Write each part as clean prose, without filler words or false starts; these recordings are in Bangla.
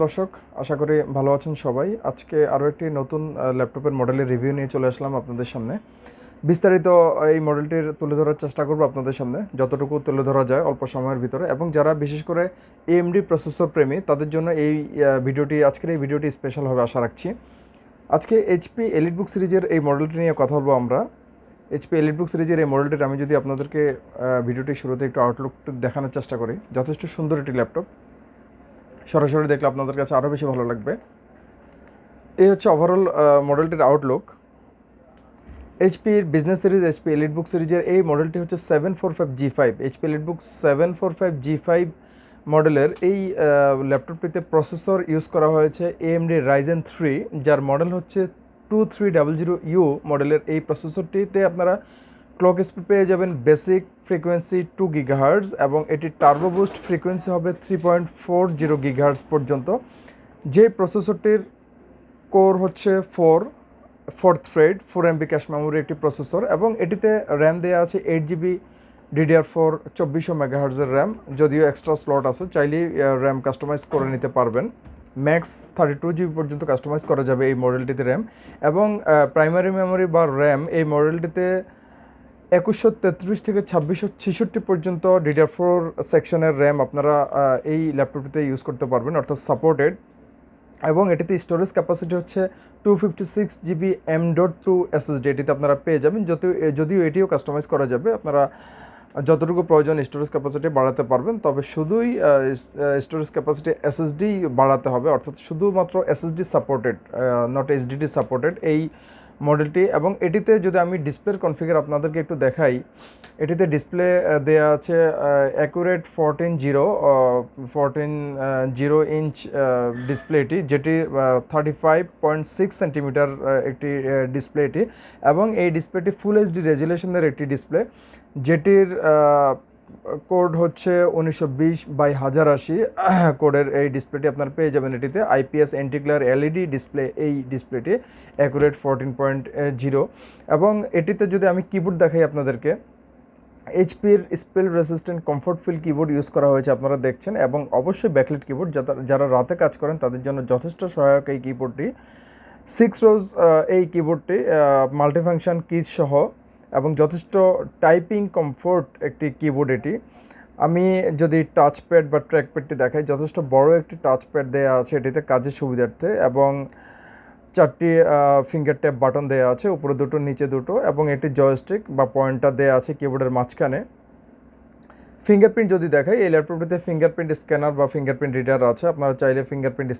দর্শক, আশা করি ভালো আছেন সবাই। আজকে আরও একটি নতুন ল্যাপটপের মডেলের রিভিউ নিয়ে চলে আসলাম আপনাদের সামনে। বিস্তারিত এই মডেলটির তুলে ধরার চেষ্টা করব আপনাদের সামনে, যতটুকু তুলে ধরা যায় অল্প সময়ের ভিতরে। এবং যারা বিশেষ করে AMD প্রসেসর প্রেমী তাদের জন্য আজকের এই ভিডিওটি স্পেশাল হবে আশা রাখছি। আজকে HP EliteBook সিরিজের এই মডেলটি নিয়ে কথা বলবো আমরা। HP EliteBook সিরিজের এই মডেলটির আমি যদি আপনাদেরকে ভিডিওটি শুরুতে একটু আউটলুক দেখানোর চেষ্টা করি, যথেষ্ট সুন্দর একটি ল্যাপটপ। সরাসরি দেখলে আপনাদের কাছে আরও বেশি ভালো লাগবে। এই হচ্ছে ওভারঅল মডেলটির আউটলুক। এইচপির বিজনেস সিরিজ HP EliteBook সিরিজের এই মডেলটি হচ্ছে 745G5। HP EliteBook 745G5 মডেলের এই ল্যাপটপটিতে প্রসেসর ইউজ করা হয়েছে AMD Ryzen 3, যার মডেল হচ্ছে 2300U মডেলের। এই প্রসেসরটিতে আপনারা ক্লক স্পিড পেয়ে যাবেন বেসিক ফ্রিকোয়েন্সি 2 GHz এবং এটি টার্বো বুস্ট ফ্রিকোয়েন্সি হবে 3.40 GHz পর্যন্ত। যে প্রসেসরটির কোর হচ্ছে 4th thread 4 MB cache memory একটি প্রসেসর, এবং এটিতে র্যাম দেওয়া আছে 8GB DDR4 2400 MHz র্যাম। যদিও এক্সট্রা স্লট আছে, চাইলেই র্যাম কাস্টমাইজ করে নিতে পারবেন। ম্যাক্স 32GB পর্যন্ত কাস্টমাইজ করা যাবে এই মডেলটিতে র্যাম। এবং প্রাইমারি মেমোরি বা র্যাম এই মডেলটিতে 2133 থেকে 2666 পর্যন্ত DDR4 সেকশনের র্যাম আপনারা এই ল্যাপটপটিতে ইউজ করতে পারবেন, অর্থাৎ সাপোর্টেড। এবং এটিতে স্টোরেজ ক্যাপাসিটি হচ্ছে 256GB M.2 SSD এটিতে আপনারা পেয়ে যাবেন। যদিও এটিও কাস্টমাইজ করা যাবে, আপনারা যতটুকু প্রয়োজন স্টোরেজ ক্যাপাসিটি বাড়াতে পারবেন। তবে শুধুই স্টোরেজ ক্যাপাসিটি SSD বাড়াতে হবে, অর্থাৎ শুধুমাত্র SSD supported, not HDD supported এই মডেলটি। এবং এটিতে যদি আমি ডিসপ্লের কনফিগার আপনাদেরকে একটু দেখাই, এটিতে ডিসপ্লে দেয়া আছে অ্যাকুরেট 14.0 ইঞ্চ ডিসপ্লেটি, যেটি 35.6 সেন্টিমিটার একটি ডিসপ্লেটি। এবং এই ডিসপ্লেটি ফুল HD রেজুলেশনের একটি ডিসপ্লে, যেটির কোড হচ্ছে 1920x1080 কোডের এই ডিসপ্লেটি আপনারা পেয়ে যাবেন। এটিতে IPS অ্যান্টি-গ্লেয়ার LED ডিসপ্লে এই ডিসপ্লেটি, অ্যাকুরেট 14.0। এবং এটিতে যদি আমি কিবোর্ড দেখাই আপনাদেরকে, HPর spill resistant comfort feel keyboard use করা হয়েছে আপনারা দেখছেন, এবং অবশ্যই ব্যাকলাইট কিবোর্ড। যারা রাতে কাজ করেন তাদের জন্য যথেষ্ট সহায়ক এই কিবোর্ডটি। 6 রোজ এই কিবোর্ডটি মাল্টিফাংশন কিজ সহ, এবং যথেষ্ট টাইপিং কমফোর্ট একটি কিবোর্ড এটি। আমি যদি টাচপ্যাড বা ট্র্যাকপ্যাডটি দেখাই, যথেষ্ট বড় একটি টাচপ্যাড দেওয়া আছে এটিতে কাজের সুবিধার্থে, এবং 4টি ফিঙ্গার ট্যাপ বাটন দেওয়া আছে, উপরে দুটো নিচে দুটো, এবং এটি জয়স্টিক বা পয়েন্টার দেওয়া আছে কিবোর্ডের মাঝখানে। ফিঙ্গারপ্রিন্ট যদি দেখাই, এই ল্যাপটপটিতে ফিঙ্গারপ্রিন্ট স্ক্যানার বা ফিঙ্গারপ্রিন্ট রিডার আছে। আপনারা চাইলে ফিঙ্গারপ্রিন্ট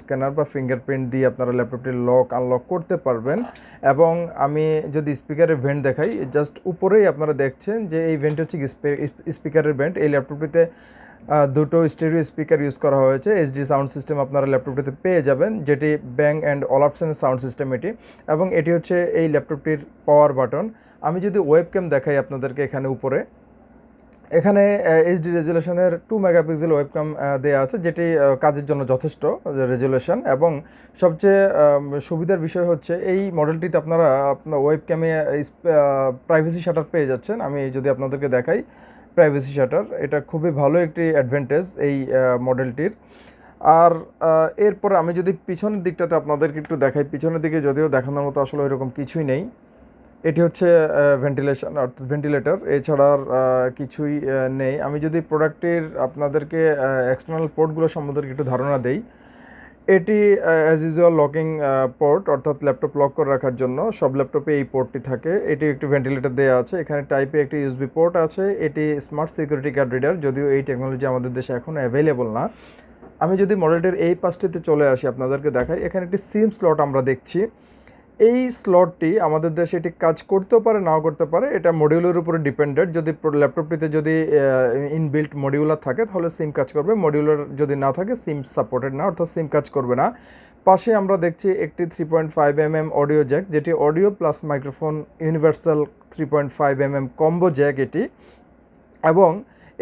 স্ক্যানার বা ফিঙ্গারপ্রিন্ট দিয়ে আপনারা ল্যাপটপটি লক আনলক করতে পারবেন। এবং আমি যদি স্পিকারের ভেন্ট দেখাই, জাস্ট উপরেই আপনারা দেখছেন যে এই ভেন্ট হচ্ছে স্পিকারের ভেন্ট। এই ল্যাপটপটিতে দুটো স্টেরিও স্পিকার ইউজ করা হয়েছে। HD সাউন্ড সিস্টেম আপনারা ল্যাপটপটিতে পেয়ে যাবেন, যেটি ব্যাং অ্যান্ড অলাপসনের সাউন্ড সিস্টেম এটি। এবং এটি হচ্ছে এই ল্যাপটপটির পাওয়ার বাটন। আমি যদি ওয়েবক্যাম দেখাই আপনাদেরকে, এখানে HD রেজুলেশনের 2 মেগাপিক্সেল ওয়েবক্যাম দেওয়া আছে, যেটি কাজের জন্য যথেষ্ট রেজুলেশন। এবং সবচেয়ে সুবিধার বিষয় হচ্ছে এই মডেলটিতে আপনারা ওয়েবক্যামে প্রাইভেসি শাটার পেয়ে যাচ্ছেন। আমি যদি আপনাদেরকে দেখাই প্রাইভেসি শাটার, এটা খুবই ভালো একটি অ্যাডভান্টেজ এই মডেলটির। আর এরপর আমি যদি পিছনের দিকটাতে আপনাদেরকে একটু দেখাই, পিছনের দিকে যদিও দেখানোর মতো আসলে এরকম কিছুই নেই। এটি হচ্ছে ভেন্টিলেশন অর্থাৎ ভেন্টিলেটর, এছাড়া আর কিছুই নেই। আমি যদি প্রোডাক্টের আপনাদেরকে এক্সটার্নাল পোর্টগুলো সম্বন্ধে একটু ধারণা দেই, এটি অ্যাজ ইউজুয়াল লকিং পোর্ট, অর্থাৎ ল্যাপটপ লক করে রাখার জন্য সব ল্যাপটপে এই পোর্টটি থাকে। এটি একটি ভেন্টিলেটর দেওয়া আছে, এখানে টাইপে একটি USB পোর্ট আছে। এটি স্মার্ট সিকিউরিটি কার্ড রিডার, যদিও এই টেকনোলজি আমাদের দেশে এখন অ্যাভেলেবল না। আমি যদি মডেলটির এই পাশটিতে চলে আসি আপনাদেরকে দেখাই, এখানে একটি সিম স্লট আমরা দেখছি। এই স্লটটি আমাদের দেশে এটি কাজ করতেও পারে, নাও করতে পারে, এটা মডিউলের উপরে ডিপেন্ডেন্ট। যদি ল্যাপটপটিতে যদি ইনবিল্ট মডিউলার থাকে তাহলে সিম কাজ করবে, মডিউলার যদি না থাকে সিম সাপোর্টেড না, অর্থাৎ সিম কাজ করবে না। পাশে আমরা দেখছি একটি 3.5mm অডিও জ্যাক, যেটি audio plus microphone universal 3.5mm combo Jack এটি। এবং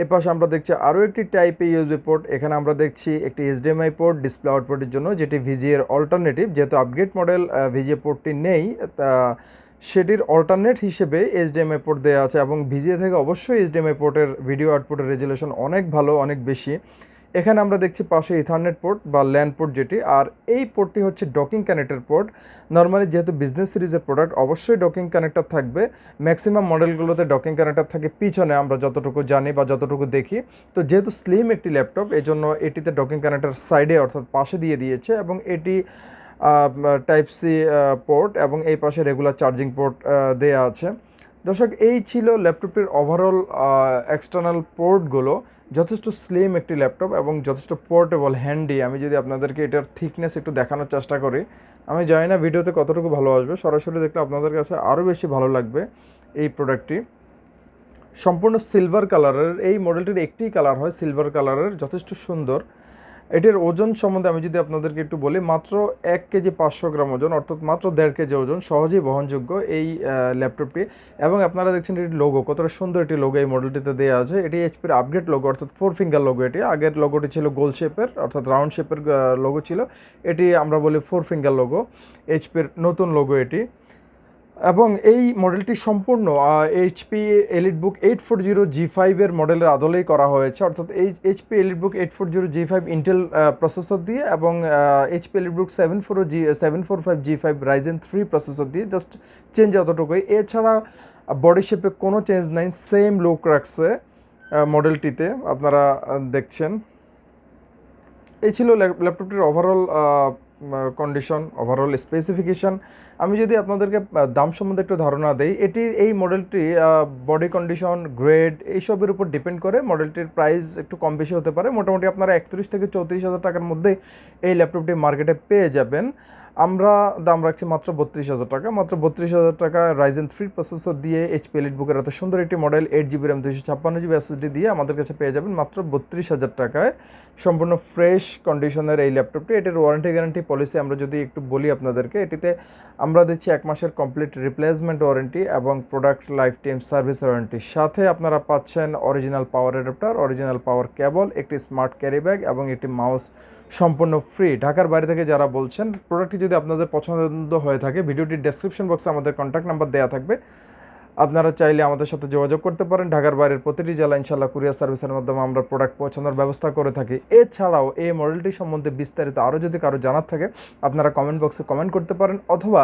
এপাশে আমরা দেখছি আরও একটি টাইপ এ USB পোর্ট। এখানে আমরা দেখছি একটি HDMI পোর্ট ডিসপ্লে আউটপুটের জন্য, যেটি VGA এর অল্টারনেটিভ। যেহেতু আপগ্রেড মডেল VGA পোর্টটি নেই, সেটির অল্টারনেট হিসেবে HDMI পোর্ট দেওয়া আছে। এবং VGA থেকে অবশ্যই HDMI পোর্টের ভিডিও আউটপুটের রেজুলেশন অনেক ভালো, অনেক বেশি। এখানে আমরা দেখছি পাশে ইথারনেট পোর্ট বা ল্যান পোর্ট যেটি, আর এই পোর্টটি হচ্ছে ডকিং কানেক্টর পোর্ট। নর্মালি যেহেতু বিজনেস সিরিজের প্রোডাক্ট অবশ্যই ডকিং কানেক্টর থাকবে। ম্যাক্সিমাম মডেলগুলোতে ডকিং কানেক্টর থাকে পিছনে, আমরা যতটুকু জানি বা যতটুকু দেখি। তো যেহেতু স্লিম একটি ল্যাপটপ, এই জন্য এটিতে ডকিং কানেক্টর সাইডে অর্থাৎ পাশে দিয়ে দিয়েছে, এবং এটি টাইপ সি পোর্ট এবং এই পাশে রেগুলার চার্জিং পোর্ট দেওয়া আছে। দর্শক, এই ছিল ল্যাপটপটির ওভারঅল এক্সটার্নাল পোর্টগুলো। যথেষ্ট স্লিম একটি ল্যাপটপ এবং যথেষ্ট পোর্টেবল, হ্যান্ডি। আমি যদি আপনাদেরকে এটার থিকনেস একটু দেখানোর চেষ্টা করি, আমি জানি না ভিডিওতে কতটুকু ভালো আসবে, সরাসরি দেখলে আপনাদের কাছে আরও বেশি ভালো লাগবে। এই প্রোডাক্টটি সম্পূর্ণ সিলভার কালারের, এই মডেলটির একটি কালার হয় সিলভার কালারের, যথেষ্ট সুন্দর। এটির ওজন সম্বন্ধে আমি যদি আপনাদেরকে একটু বলি, মাত্র 1 কেজি 500 গ্রাম ওজন, অর্থাৎ মাত্র 1.5 কেজি ওজন, সহজেই বহনযোগ্য এই ল্যাপটপটি। এবং আপনারা দেখছেন এটির লোগো, কতটা সুন্দর একটি লোগো এই মডেলটিতে দেওয়া আছে। এটি এইচপির আপগ্রেড লোগো, অর্থাৎ 4 ফিঙ্গার লোগো। এটি আগের লোগোটি ছিল গোল শেপের, অর্থাৎ রাউন্ড শেপের লোগো ছিল, এটি আমরা বলি 4 ফিঙ্গার লোগো। এইচপির নতুন লোগো এটি। এবং এই মডেলটি সম্পূর্ণ এইচপি এলিটবুক 840 G5 এর মডেলের আদলেই করা হয়েছে, অর্থাৎ এই HP EliteBook 840 G5 Intel processor দিয়ে এবং HP EliteBook 745 G5 Ryzen 3 processor দিয়ে, জাস্ট চেঞ্জ অতটুকুই। এছাড়া বডি শেপে কোনো চেঞ্জ নাই, সেম লুক রাখছে মডেলটিতে, আপনারা দেখছেন। এই ছিল ল্যাপটপটির ওভারঅল কন্ডিশন, ওভারঅল স্পেসিফিকেশান। আমি যদি আপনাদেরকে দাম সম্বন্ধে একটু ধারণা দেই, এই মডেলটি বডি কন্ডিশন, গ্রেড এইসবের উপর ডিপেন্ড করে মডেলটির প্রাইস একটু কম বেশি হতে পারে। মোটামুটি আপনারা 31 থেকে 34 হাজার টাকার মধ্যে এই ল্যাপটপটি মার্কেটে পেয়ে যাবেন। আমরা দাম রাখছি মাত্র 32 হাজার টাকা। মাত্র 32 হাজার টাকা Ryzen 3 প্রসেসর দিয়ে এইচপি এলিটবুকের এত সুন্দর একটি model 8GB RAM 256GB SSD দিয়ে আমাদের কাছে পেয়ে যাবেন মাত্র 32 হাজার টাকায় সম্পূর্ণ ফ্রেশ কন্ডিশনের এই ল্যাপটপটি। এটির ওয়ারেন্টি গ্যারান্টি পলিসি আমরা যদি একটু বলি আপনাদেরকে, এটিতে আমরা দিচ্ছি 1 মাসের কমপ্লিট রিপ্লেসমেন্ট ওয়ারেন্টি এবং product lifetime service warranty. সাথে আপনারা পাচ্ছেন original power adapter, original power cable, একটি স্মার্ট ক্যারি ব্যাগ এবং একটি মাউস সম্পূর্ণ ফ্রি। ঢাকার বাইরে থেকে যারা বলছেন, প্রোডাক্টটি যদি আপনাদের পছন্দ হয়ে থাকে, ভিডিওটির ডেসক্রিপশন বক্সে আমাদের কন্ট্যাক্ট নাম্বার দেওয়া থাকবে, আপনারা চাইলে আমাদের সাথে যোগাযোগ করতে পারেন। ঢাকার বাইরের প্রতিটি জেলা ইনশাল্লাহ কুরিয়ার সার্ভিসের মাধ্যমে আমরা প্রোডাক্ট পৌঁছানোর ব্যবস্থা করে থাকি। এছাড়াও এই মডেলটি সম্বন্ধে বিস্তারিত আরও যদি কারো জানার থাকে, আপনারা কমেন্ট বক্সে কমেন্ট করতে পারেন, অথবা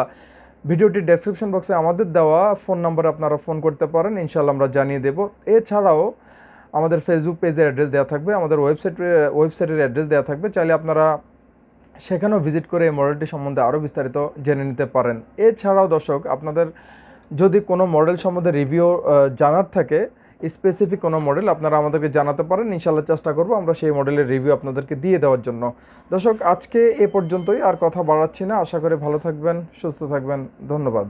ভিডিওটির ডেসক্রিপশন বক্সে আমাদের দেওয়া ফোন নাম্বারে আপনারা ফোন করতে পারেন, ইনশাল্লাহ আমরা জানিয়ে দেব। এছাড়াও আমাদের ফেসবুক পেজের অ্যাড্রেস দেওয়া থাকবে, আমাদের ওয়েবসাইটের অ্যাড্রেস দেওয়া থাকবে, চাইলে আপনারা সেখানেও ভিজিট করে এই মডেলটি সম্বন্ধে আরও বিস্তারিত জেনে নিতে পারেন। এছাড়াও দর্শক, আপনাদের যদি কোনো মডেল সম্বন্ধে রিভিউ জানার থাকে, স্পেসিফিক কোনো মডেল, আপনারা আমাদেরকে জানাতে পারেন, ইনশাল্লাহ চেষ্টা করব আমরা সেই মডেলের রিভিউ আপনাদেরকে দিয়ে দেওয়ার জন্য। দর্শক, আজকে এ পর্যন্তই, আর কথা বাড়াচ্ছি না। আশা করি ভালো থাকবেন, সুস্থ থাকবেন। ধন্যবাদ।